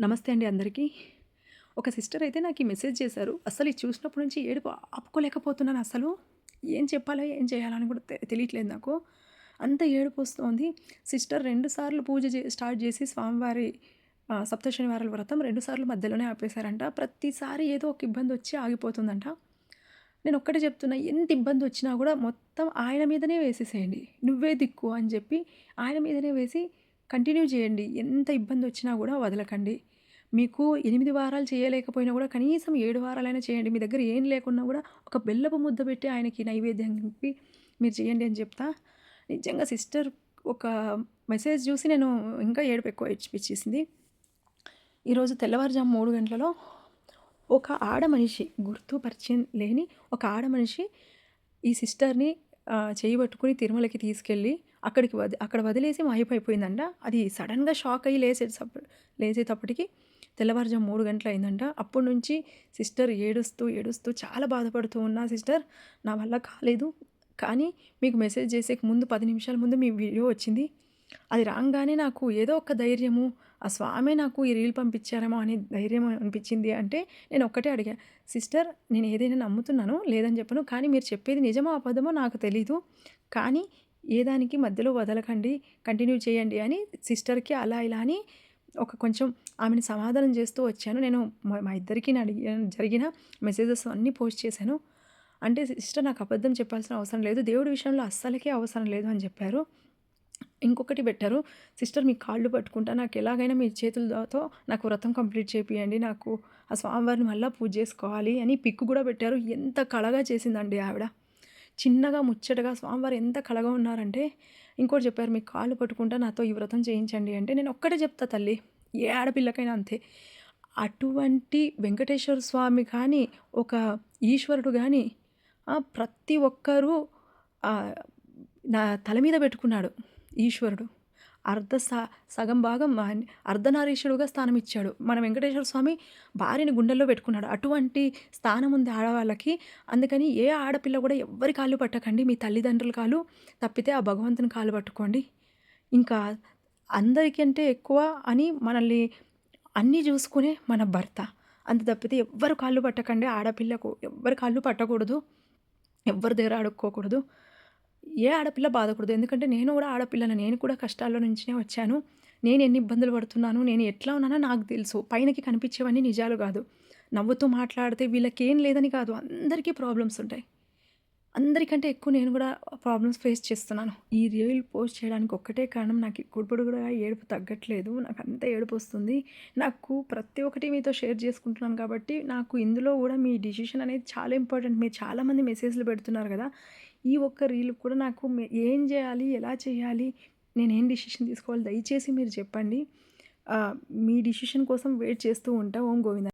నమస్తే అండి అందరికీ. ఒక సిస్టర్ అయితే నాకు ఈ మెసేజ్ చేశారు. అస్సలు ఇది చూసినప్పటి నుంచి ఏడుపు ఆపుకోలేకపోతున్నాను అసలు. ఏం చెప్పాలో, ఏం చేయాలో అని కూడా తెలియట్లేదు నాకు. అంత ఏడుపొస్తోంది. సిస్టర్ 2 సార్లు పూజ స్టార్ట్ చేసి స్వామివారి సప్త శనివారాల వ్రతం 2 సార్లు మధ్యలోనే ఆపేశారంట. ప్రతిసారి ఏదో ఒక ఇబ్బందొచ్చి ఆగిపోతుందంట. నేనొక్కటే చెప్తున్నా, ఎంత ఇబ్బందొచ్చినా కూడా మొత్తం ఆయన మీదనే వేసేసేయండి. నువ్వే దిక్కు అని చెప్పి ఆయన మీదనే వేసి కంటిన్యూ చేయండి. ఎంత ఇబ్బందొచ్చినా కూడా వదలకండి. మీకు 8 వారాలు చేయలేకపోయినా కూడా కనీసం 7 వారాలైనా చేయండి. మీ దగ్గర ఏం లేకున్నా కూడా ఒక బెల్లపు ముద్ద పెట్టి ఆయనకి నైవేద్యం నింపి మీరు చేయండి అని చెప్తా. నిజంగా సిస్టర్ ఒక మెసేజ్ చూసి నేను ఇంకా ఏడుపు ఎక్కువ ఏడ్చిపిచ్చేసింది. ఈరోజు తెల్లవారుజాము 3 గంటలలో ఒక ఆడ మనిషి, గుర్తుపరిచయం లేని ఒక ఆడ మనిషి ఈ సిస్టర్‌ని చెయ్యి పట్టుకొని తిరుమలకి తీసుకెళ్ళి అక్కడ వదిలేసి మాయమైపోయిందంట. అది సడెన్‌గా షాక్ అయ్యి లేచేటప్పటికి తెల్లవారుజాము 3 గంటలయిందంట. అప్పటి నుంచి సిస్టర్ ఏడుస్తూ, ఏడుస్తూ చాలా బాధపడుతూ ఉన్నా, సిస్టర్ నా వల్ల కాలేదు. కానీ మీకు మెసేజ్ చేసేకి ముందు 10 నిమిషాల ముందు మీ వీడియో వచ్చింది. అది రాంగానే నాకు ఏదో ఒక ధైర్యము, ఆ స్వామే నాకు ఈ రీల్ పంపించారేమో అని ధైర్యం అనిపించింది. అంటే నేను ఒక్కటే అడిగా, సిస్టర్ నేను ఏదైనా నమ్ముతున్నాను, లేదని చెప్పను. కానీ మీరు చెప్పేది నిజమో అబద్ధమో నాకు తెలీదు. కానీ ఏ దానికి మధ్యలో వదలకండి, కంటిన్యూ చేయండి అని సిస్టర్‌కి అలా ఇలా అని కొంచెం ఆమెని సమాధానం చేస్తూ వచ్చాను. నేను మా ఇద్దరికీ జరిగిన మెసేజెస్ అన్నీ పోస్ట్ చేశాను. అంటే సిస్టర్ నాకు అబద్ధం చెప్పాల్సిన అవసరం లేదు, దేవుడి విషయంలో అస్సలకే అవసరం లేదు అని చెప్పారు. ఇంకొకటి పెట్టారు, సిస్టర్ మీ కాళ్ళు పట్టుకుంటా, నాకు ఎలాగైనా మీ చేతులతో నాకు వ్రతం కంప్లీట్ చేపియండి, నాకు ఆ స్వామివారిని మళ్ళీ పూజ చేసుకోవాలి అని పిక్ కూడా పెట్టారు. ఎంత కళగా చేసిందండి ఆవిడ. చిన్నగా ముచ్చటగా స్వామివారు ఎంత కళగా ఉన్నారంటే, ఇంకోటి చెప్పారు, మీ కాళ్ళు పట్టుకుంటా నాతో ఈ వ్రతం చేయించండి అంటే, నేను ఒక్కటే చెప్తా తల్లి, ఏ ఆడపిల్లకైనా అంతే. అటువంటి వెంకటేశ్వర స్వామి కానీ, ఒక ఈశ్వరుడు కానీ ప్రతి ఒక్కరూ నా తల మీద పెట్టుకున్నాడు ఈశ్వరుడు. సగం భాగం అర్ధనారీశ్వరుడుగా స్థానం ఇచ్చాడు. మన వెంకటేశ్వర స్వామి భార్యని గుండెల్లో పెట్టుకున్నాడు. అటువంటి స్థానం ఉంది ఆడవాళ్ళకి. అందుకని ఏ ఆడపిల్ల కూడా ఎవ్వరి కాళ్ళు పట్టకండి. మీ తల్లిదండ్రుల కాళ్ళు తప్పితే ఆ భగవంతుని కాళ్ళు పట్టుకోండి. ఇంకా అందరికంటే ఎక్కువ అని మనల్ని అన్నీ చూసుకునే మన భర్త. అంత తప్పితే ఎవ్వరు కాళ్ళు పట్టకండి. ఆడపిల్లకు ఎవ్వరి కాళ్ళు పట్టకూడదు, ఎవ్వరి దగ్గర అడుక్కోకూడదు, ఏ ఆడపిల్ల బాధకూడదు. ఎందుకంటే నేను కూడా ఆడపిల్లని, నేను కూడా కష్టాల్లో నుంచినే వచ్చాను. నేను ఎన్ని ఇబ్బందులు పడుతున్నాను, నేను ఎట్లా ఉన్నానో నాకు తెలుసు. పైనకి కనిపించేవన్నీ నిజాలు కాదు. నవ్వుతూ మాట్లాడితే వీళ్ళకేం లేదని కాదు, అందరికీ ప్రాబ్లమ్స్ ఉంటాయి. అందరికంటే ఎక్కువ నేను కూడా ప్రాబ్లమ్స్ ఫేస్ చేస్తున్నాను. ఈ రీల్ పోస్ట్ చేయడానికి ఒక్కటే కారణం, నాకు ఇప్పుడు కూడా ఏడుపు తగ్గట్లేదు. నాకు అంత ఏడుపు వస్తుంది. నాకు ప్రతి ఒక్కటి మీతో షేర్ చేసుకుంటున్నాను కాబట్టి నాకు ఇందులో కూడా మీ డిసిషన్ అనేది చాలా ఇంపార్టెంట్. మీరు చాలామంది మెసేజ్లు పెడుతున్నారు కదా, ఈ ఒక్క రీల్ కూడా నాకు ఏం చేయాలి, ఎలా చేయాలి, నేనేం డిసిషన్ తీసుకోవాలి, దయచేసి మీరు చెప్పండి. మీ డిసిషన్ కోసం వెయిట్ చేస్తూ ఉంటా. ఓం గోవింద.